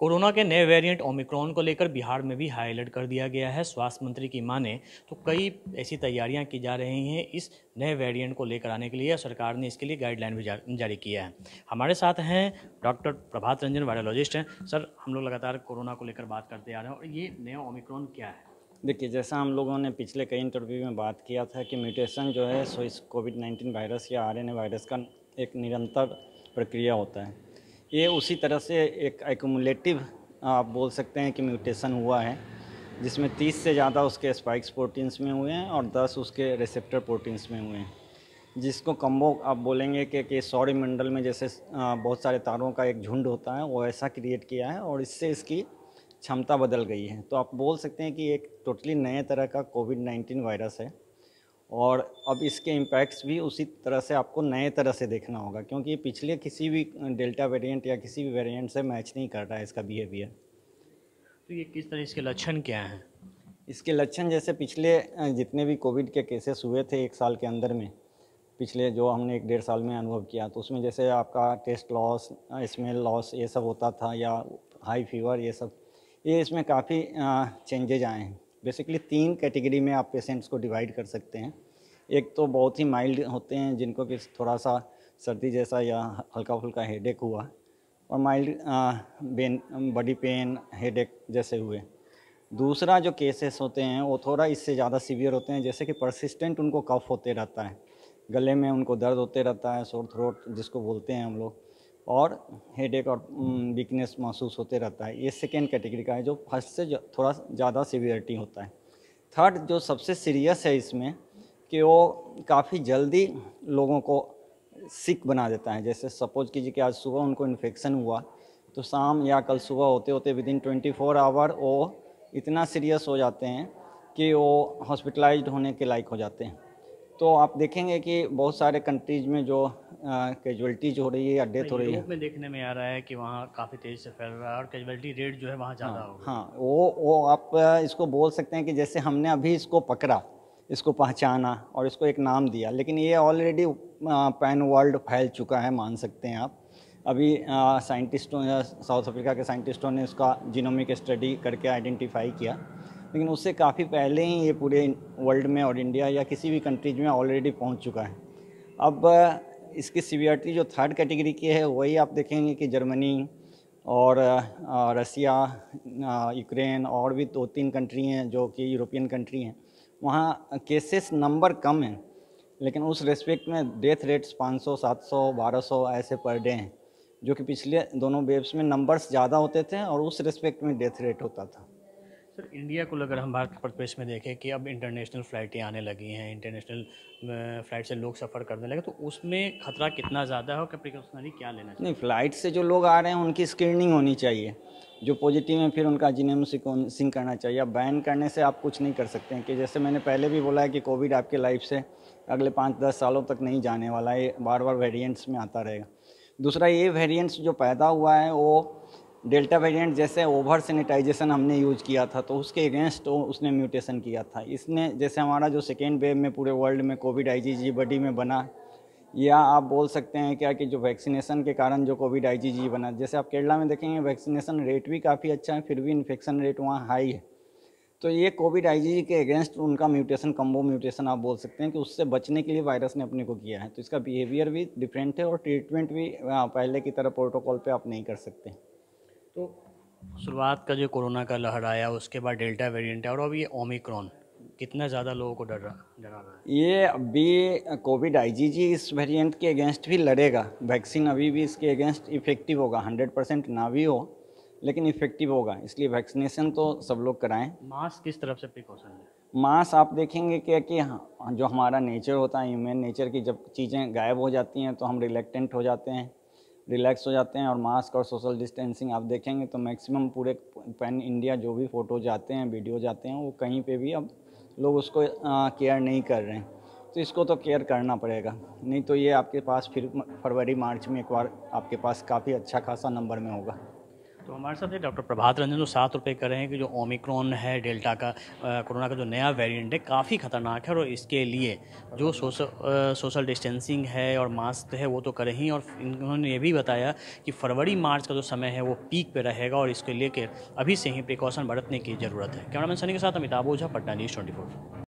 Corona के नए variant Omicron को लेकर बिहार में भी हाई अलर्ट कर दिया गया है। स्वास्थ्य मंत्री की माने तो कई ऐसी तैयारियां की जा रही हैं इस नए वेरिएंट को लेकर आने के लिए। सरकार ने इसके लिए गाइडलाइन भी जारी किया है। हमारे साथ हैं डॉक्टर प्रभात रंजन, वायरोलॉजिस्ट हैं। सर, हम लोग लगातार कोरोना को लेकर बात करते आ रहे हैं और ये नया ओमिक्रॉन क्या है? देखिए, जैसा हम लोगों ने पिछले कई इंटरव्यू में बात किया था कि म्यूटेशन जो है सो इस कोविड-19 वायरस या आरएनए वायरस का एक निरंतर प्रक्रिया होता है। ये उसी तरह से एक एक्युमुलेटिव आप बोल सकते हैं कि म्यूटेशन हुआ है, जिसमें 30 से ज़्यादा उसके स्पाइक्स प्रोटीन्स में हुए हैं और 10 उसके रिसेप्टर प्रोटीन्स में हुए हैं, जिसको कम्बो आप बोलेंगे कि सौरमंडल में जैसे बहुत सारे तारों का एक झुंड होता है, वो ऐसा क्रिएट किया है और इससे इसकी क्षमता बदल गई है। तो आप बोल सकते हैं कि एक टोटली नए तरह का कोविड-19 वायरस है और अब इसके इम्पैक्ट्स भी उसी तरह से आपको नए तरह से देखना होगा, क्योंकि ये पिछले किसी भी डेल्टा वेरिएंट या किसी भी वेरिएंट से मैच नहीं कर रहा है इसका बिहेवियर। तो ये किस तरह, इसके लक्षण क्या हैं? इसके लक्षण जैसे पिछले जितने भी कोविड के केसेस हुए थे 1 साल के अंदर में, पिछले जो हमने 1 डेढ़ साल में अनुभव किया, तो उसमें जैसे आपका टेस्ट लॉस, स्मेल लॉस ये सब होता था, या हाई फीवर, ये इसमें काफ़ी चेंजेज आए हैं। बेसिकली 3 कैटेगरी में आप पेशेंट्स को डिवाइड कर सकते हैं। एक तो बहुत ही माइल्ड होते हैं, जिनको कि थोड़ा सा सर्दी जैसा या हल्का फुल्का हेडेक हुआ, और माइल्ड बॉडी पेन, हेडेक जैसे हुए। दूसरा जो केसेस होते हैं वो थोड़ा इससे ज़्यादा सीवियर होते हैं, जैसे कि परसिस्टेंट उनको कफ होते रहता है, गले में उनको दर्द होते रहता है, सोर थ्रोट जिसको बोलते हैं हम लोग, और हेडेक और वीकनेस महसूस होते रहता है। ये सेकेंड कैटेगरी का है, जो फर्स्ट से थोड़ा ज़्यादा सीवियरिटी होता है। थर्ड जो सबसे सीरियस है इसमें, कि वो काफ़ी जल्दी लोगों को सिक बना देता है। जैसे सपोज कीजिए कि आज सुबह उनको इन्फेक्शन हुआ, तो शाम या कल सुबह होते होते विदिन 24 आवर वो इतना सीरियस हो जाते हैं कि वो हॉस्पिटलाइज्ड होने के लायक हो जाते हैं। तो आप देखेंगे कि बहुत सारे कंट्रीज़ में जो कैजुअल्टीज हो रही है या डेथ हो रही है। यूरोप में देखने में आ रहा है कि वहाँ काफ़ी तेज़ी से फैल रहा है और कैजुअलिटी रेट जो है वहाँ ज़्यादा हो गई। हाँ, वो आप इसको बोल सकते हैं कि जैसे हमने अभी इसको पकड़ा, इसको पहचाना और इसको एक नाम दिया, लेकिन ये ऑलरेडी पैन वर्ल्ड फैल चुका है, मान सकते हैं आप। अभी साइंटिस्टों, साउथ अफ्रीका के साइंटिस्टों ने इसका जीनोमिक स्टडी करके आइडेंटिफाई किया, लेकिन उससे काफ़ी पहले ही ये पूरे वर्ल्ड में और इंडिया या किसी भी कंट्रीज में ऑलरेडी पहुंच चुका है। अब इसकी सीवियरिटी जो थर्ड कैटेगरी की है, वही आप देखेंगे कि जर्मनी और रसिया, यूक्रेन और भी 2-3 कंट्री हैं जो कि यूरोपियन कंट्री हैं, वहाँ केसेस नंबर कम हैं, लेकिन उस रेस्पेक्ट में डेथ रेट्स 500, 700, 1200 ऐसे पर डे हैं, जो कि पिछले दोनों वेव्स में नंबर्स ज़्यादा होते थे और उस रेस्पेक्ट में डेथ रेट होता था। सर, इंडिया को अगर हम भारत के परिप्रेक्ष्य में देखें कि अब इंटरनेशनल फ़्लाइटें आने लगी हैं, इंटरनेशनल फ़्लाइट से लोग सफ़र करने लगे, तो उसमें खतरा कितना ज़्यादा है और क्या प्रिकॉशनरी क्या लेना चाहिए? नहीं, फ़्लाइट से जो लोग आ रहे हैं उनकी स्क्रीनिंग होनी चाहिए, जो पॉजिटिव हैं फिर उनका जीनोम सीक्वेंसिंग करना चाहिए। अब बैन करने से आप कुछ नहीं कर सकते हैं, कि जैसे मैंने पहले भी बोला है कि कोविड आपके लाइफ से अगले 5-10 सालों तक नहीं जाने वाला है, ये बार बार वेरिएंट्स में आता रहेगा। दूसरा, ये वेरिएंट्स जो पैदा हुआ है वो डेल्टा वेरिएंट, जैसे ओवर सैनिटाइजेशन हमने यूज़ किया था तो उसके अगेंस्ट उसने म्यूटेशन किया था। इसने जैसे हमारा जो सेकेंड वेव में पूरे वर्ल्ड में कोविड आईजीजी बॉडी में बना, या आप बोल सकते हैं क्या कि जो वैक्सीनेशन के कारण जो कोविड आईजीजी बना, जैसे आप केरला में देखेंगे वैक्सीनेशन रेट भी काफ़ी अच्छा है, फिर भी इन्फेक्शन रेट वहाँ हाई है। तो ये कोविड आईजीजी के अगेंस्ट उनका म्यूटेशन, कम्बो म्यूटेशन आप बोल सकते हैं, कि उससे बचने के लिए वायरस ने अपने को किया है। तो इसका बिहेवियर भी डिफरेंट है और ट्रीटमेंट भी पहले की तरह प्रोटोकॉल पे आप नहीं कर सकते। तो शुरुआत का जो कोरोना का लहर आया, उसके बाद डेल्टा वेरिएंट है और अब ये ओमिक्रॉन, कितना ज़्यादा लोगों को डरा रहा है? ये अभी कोविड आईजीजी इस वेरिएंट के अगेंस्ट भी लड़ेगा। वैक्सीन अभी भी इसके अगेंस्ट इफेक्टिव होगा, 100% ना भी हो लेकिन इफेक्टिव होगा, इसलिए वैक्सीनेशन तो सब लोग कराएं। मास्क किस तरफ से प्रिकॉशन है? मास आप देखेंगे कि जो हमारा नेचर होता है, ह्यूमन नेचर की जब चीज़ें गायब हो जाती हैं तो हम रिलेक्टेंट हो जाते हैं, रिलैक्स हो जाते हैं। और मास्क और सोशल डिस्टेंसिंग आप देखेंगे तो मैक्सिमम पूरे पैन इंडिया जो भी फ़ोटो जाते हैं, वीडियो जाते हैं, वो कहीं पे भी अब लोग उसको केयर नहीं कर रहे हैं। तो इसको तो केयर करना पड़ेगा, नहीं तो ये आपके पास फिर फरवरी मार्च में एक बार आपके पास काफ़ी अच्छा खासा नंबर में होगा। तो हमारे साथ है डॉक्टर प्रभात रंजन, जो 7 रुपये कर रहे हैं कि जो ओमिक्रॉन है डेल्टा का, कोरोना का जो नया वेरिएंट है काफ़ी ख़तरनाक है और इसके लिए जो सोशल डिस्टेंसिंग है और मास्क है वो तो करें ही, और इन्होंने ये भी बताया कि फरवरी मार्च का जो समय है वो पीक पे रहेगा और इसके लेकर अभी से ही प्रिकॉशन बरतने की ज़रूरत है। कैमरामैन सनी के साथ अमिताभ ओझा, पटना न्यूज़ 24।